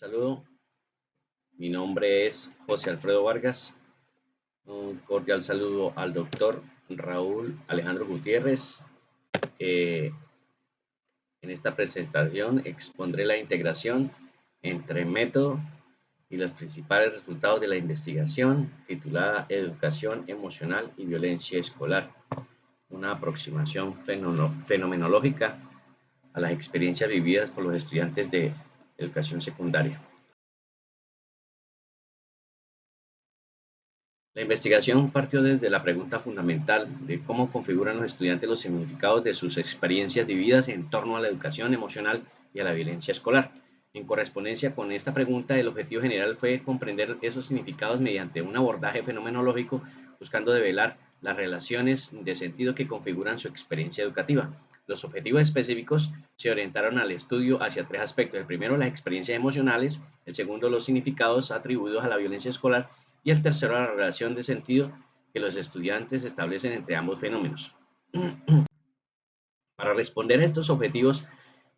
Saludo, mi nombre es José Alfredo Vargas. Un cordial saludo al doctor Raúl Alejandro Gutiérrez. Eh, en esta presentación expondré la integración entre método y los principales resultados de la investigación titulada Educación Emocional y Violencia Escolar, una aproximación fenomenológica a las experiencias vividas por los estudiantes de educación secundaria. La investigación partió desde la pregunta fundamental de cómo configuran los estudiantes los significados de sus experiencias vividas en torno a la educación emocional y a la violencia escolar. En correspondencia con esta pregunta, el objetivo general fue comprender esos significados mediante un abordaje fenomenológico, buscando develar las relaciones de sentido que configuran su experiencia educativa. Los objetivos específicos se orientaron al estudio hacia tres aspectos. El primero, las experiencias emocionales; el segundo, los significados atribuidos a la violencia escolar; y el tercero, la relación de sentido que los estudiantes establecen entre ambos fenómenos. Para responder a estos objetivos,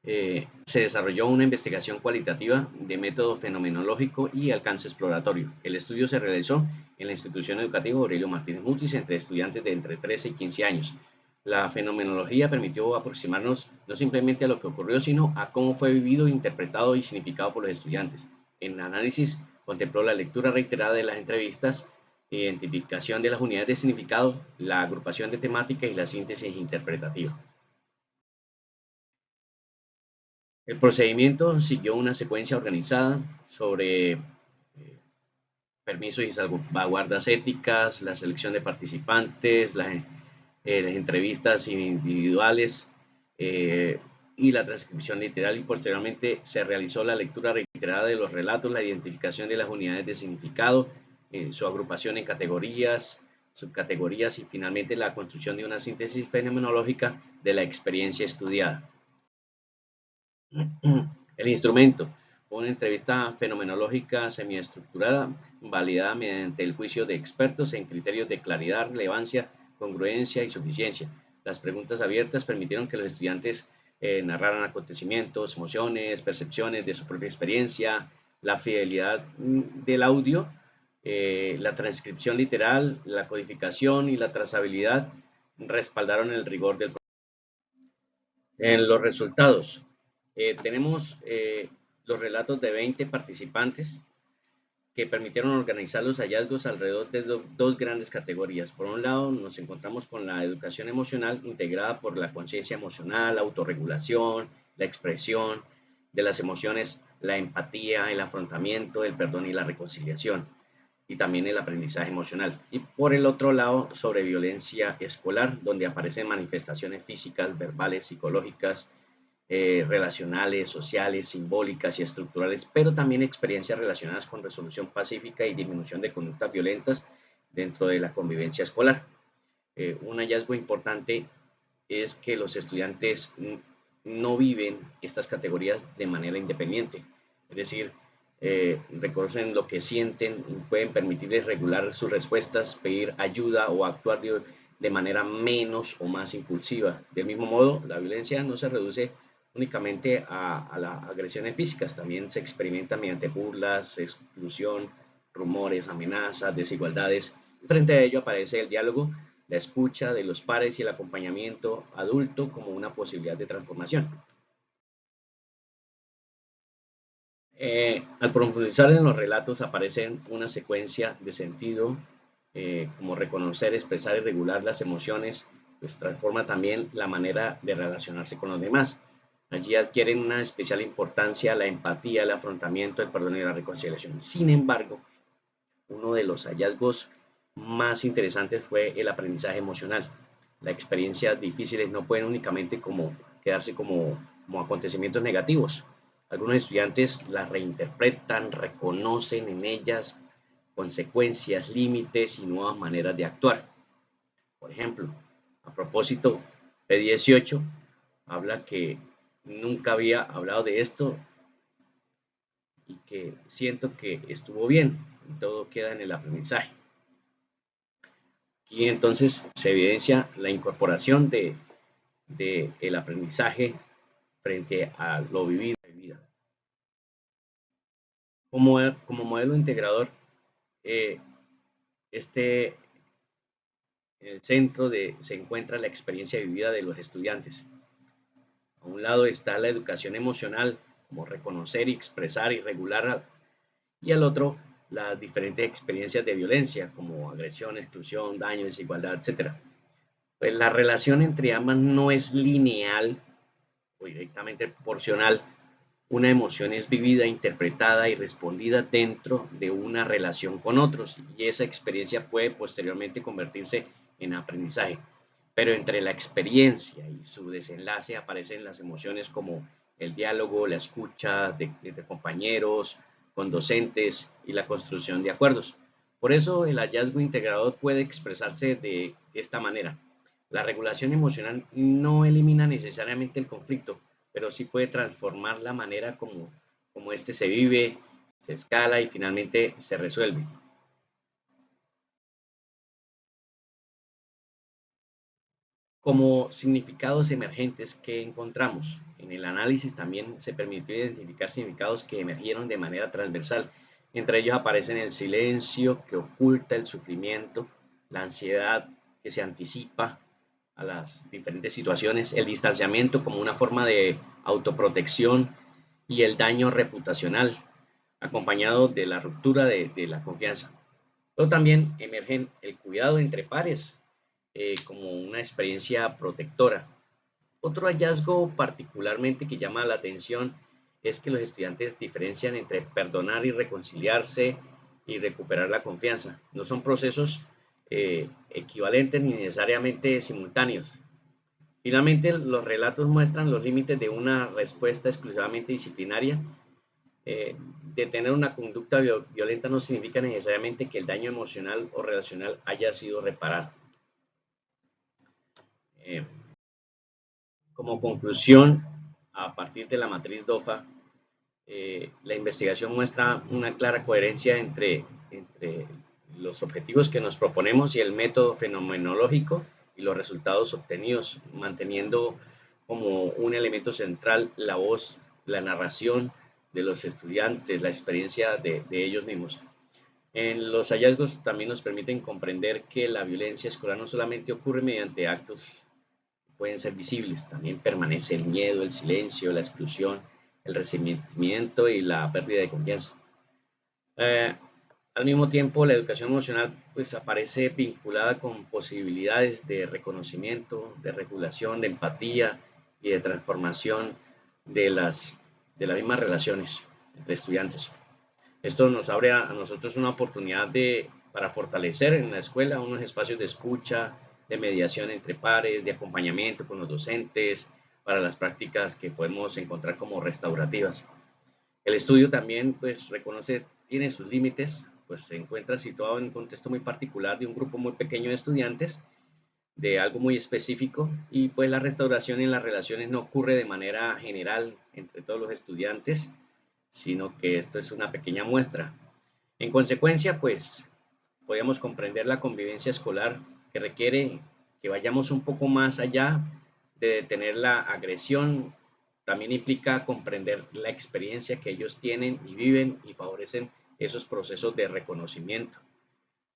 se desarrolló una investigación cualitativa de método fenomenológico y alcance exploratorio. El estudio se realizó en la institución educativa Aurelio Martínez Mutis entre estudiantes de entre 13 y 15 años. La fenomenología permitió aproximarnos no simplemente a lo que ocurrió, sino a cómo fue vivido, interpretado y significado por los estudiantes. En el análisis contempló la lectura reiterada de las entrevistas, identificación de las unidades de significado, la agrupación de temáticas y la síntesis interpretativa. El procedimiento siguió una secuencia organizada sobre permisos y salvaguardas éticas, la selección de participantes, las entrevistas individuales y la transcripción literal, y posteriormente se realizó la lectura reiterada de los relatos, la identificación de las unidades de significado, su agrupación en categorías, subcategorías y finalmente la construcción de una síntesis fenomenológica de la experiencia estudiada. El instrumento: una entrevista fenomenológica semiestructurada, validada mediante el juicio de expertos en criterios de claridad, relevancia, congruencia y suficiencia. Las preguntas abiertas permitieron que los estudiantes narraran acontecimientos, emociones, percepciones de su propia experiencia. La fidelidad del audio, la transcripción literal, la codificación y la trazabilidad respaldaron el rigor del proceso. En los resultados, tenemos los relatos de 20 participantes que permitieron organizar los hallazgos alrededor de dos grandes categorías. Por un lado, nos encontramos con la educación emocional, integrada por la conciencia emocional, la autorregulación, la expresión de las emociones, la empatía, el afrontamiento, el perdón y la reconciliación, y también el aprendizaje emocional. Y por el otro lado, sobre violencia escolar, donde aparecen manifestaciones físicas, verbales, psicológicas, relacionales, sociales, simbólicas y estructurales, pero también experiencias relacionadas con resolución pacífica y disminución de conductas violentas dentro de la convivencia escolar. Un hallazgo importante es que los estudiantes no viven estas categorías de manera independiente, es decir, reconocen lo que sienten y pueden permitirles regular sus respuestas, pedir ayuda o actuar de manera menos o más impulsiva. Del mismo modo, la violencia no se reduce únicamente a las agresiones físicas, también se experimenta mediante burlas, exclusión, rumores, amenazas, desigualdades. Frente a ello aparece el diálogo, la escucha de los pares y el acompañamiento adulto como una posibilidad de transformación. Al profundizar en los relatos aparecen una secuencia de sentido, como reconocer, expresar y regular las emociones, pues transforma también la manera de relacionarse con los demás. Allí adquieren una especial importancia la empatía, el afrontamiento, el perdón y la reconciliación. Sin embargo, uno de los hallazgos más interesantes fue el aprendizaje emocional. Las experiencias difíciles no pueden únicamente quedarse como acontecimientos negativos. Algunos estudiantes las reinterpretan, reconocen en ellas consecuencias, límites y nuevas maneras de actuar. Por ejemplo, a propósito, P18 habla que nunca había hablado de esto y que siento que estuvo bien, y todo queda en el aprendizaje. Y entonces se evidencia la incorporación de el aprendizaje frente a lo vivido. Como modelo integrador, eh, este, en el centro se encuentra la experiencia vivida de los estudiantes. A un lado está la educación emocional, como reconocer, expresar y regular, y al otro las diferentes experiencias de violencia, como agresión, exclusión, daño, desigualdad, etcétera. Pues la relación entre ambas no es lineal o directamente proporcional. Una emoción es vivida, interpretada y respondida dentro de una relación con otros, y esa experiencia puede posteriormente convertirse en aprendizaje. Pero entre la experiencia y su desenlace aparecen las emociones como el diálogo, la escucha de compañeros, con docentes y la construcción de acuerdos. Por eso el hallazgo integrador puede expresarse de esta manera. La regulación emocional no elimina necesariamente el conflicto, pero sí puede transformar la manera como éste se vive, se escala y finalmente se resuelve. Como significados emergentes que encontramos. En el análisis también se permitió identificar significados que emergieron de manera transversal. Entre ellos aparecen el silencio que oculta el sufrimiento, la ansiedad que se anticipa a las diferentes situaciones, el distanciamiento como una forma de autoprotección y el daño reputacional, acompañado de la ruptura de la confianza. Pero también emergen el cuidado entre pares, como una experiencia protectora. Otro hallazgo particularmente que llama la atención es que los estudiantes diferencian entre perdonar y reconciliarse y recuperar la confianza. No son procesos equivalentes ni necesariamente simultáneos. Finalmente, los relatos muestran los límites de una respuesta exclusivamente disciplinaria. De tener una conducta violenta no significa necesariamente que el daño emocional o relacional haya sido reparado. Eh, Como conclusión, a partir de la matriz DOFA, la investigación muestra una clara coherencia entre los objetivos que nos proponemos y el método fenomenológico y los resultados obtenidos, manteniendo como un elemento central la voz, la narración de los estudiantes, la experiencia de ellos mismos. En los hallazgos también nos permiten comprender que la violencia escolar no solamente ocurre mediante actos pueden ser visibles. También permanece el miedo, el silencio, la exclusión, el resentimiento y la pérdida de confianza. Eh, Al mismo tiempo, la educación emocional pues aparece vinculada con posibilidades de reconocimiento, de regulación, de empatía y de transformación de las mismas relaciones entre estudiantes. Esto nos abre a nosotros una oportunidad para fortalecer en la escuela unos espacios de escucha, de mediación entre pares, de acompañamiento con los docentes, para las prácticas que podemos encontrar como restaurativas. El estudio también pues reconoce, tiene sus límites, pues se encuentra situado en un contexto muy particular de un grupo muy pequeño de estudiantes, de algo muy específico, y pues la restauración en las relaciones no ocurre de manera general entre todos los estudiantes, sino que esto es una pequeña muestra. En consecuencia, pues podemos comprender la convivencia escolar que requiere que vayamos un poco más allá de detener la agresión. También implica comprender la experiencia que ellos tienen y viven y favorecen esos procesos de reconocimiento.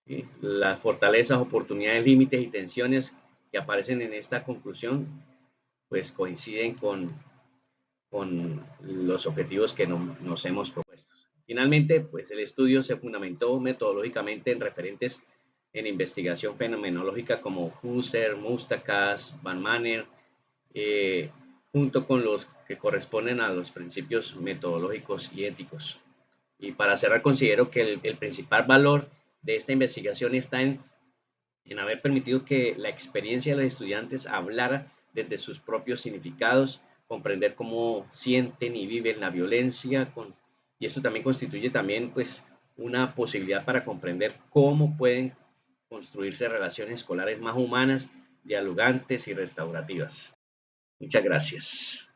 ¿Sí? Las fortalezas, oportunidades, límites y tensiones que aparecen en esta conclusión pues coinciden con los objetivos que nos hemos propuesto. Finalmente, pues el estudio se fundamentó metodológicamente en referentes en investigación fenomenológica como Husserl, Mustakas, Van Maner, eh, junto con los que corresponden a los principios metodológicos y éticos. Y para cerrar, considero que el principal valor de esta investigación está en haber permitido que la experiencia de los estudiantes hablara desde sus propios significados, comprender cómo sienten y viven la violencia, y esto también constituye también pues una posibilidad para comprender cómo pueden construirse relaciones escolares más humanas, dialogantes y restaurativas. Muchas gracias.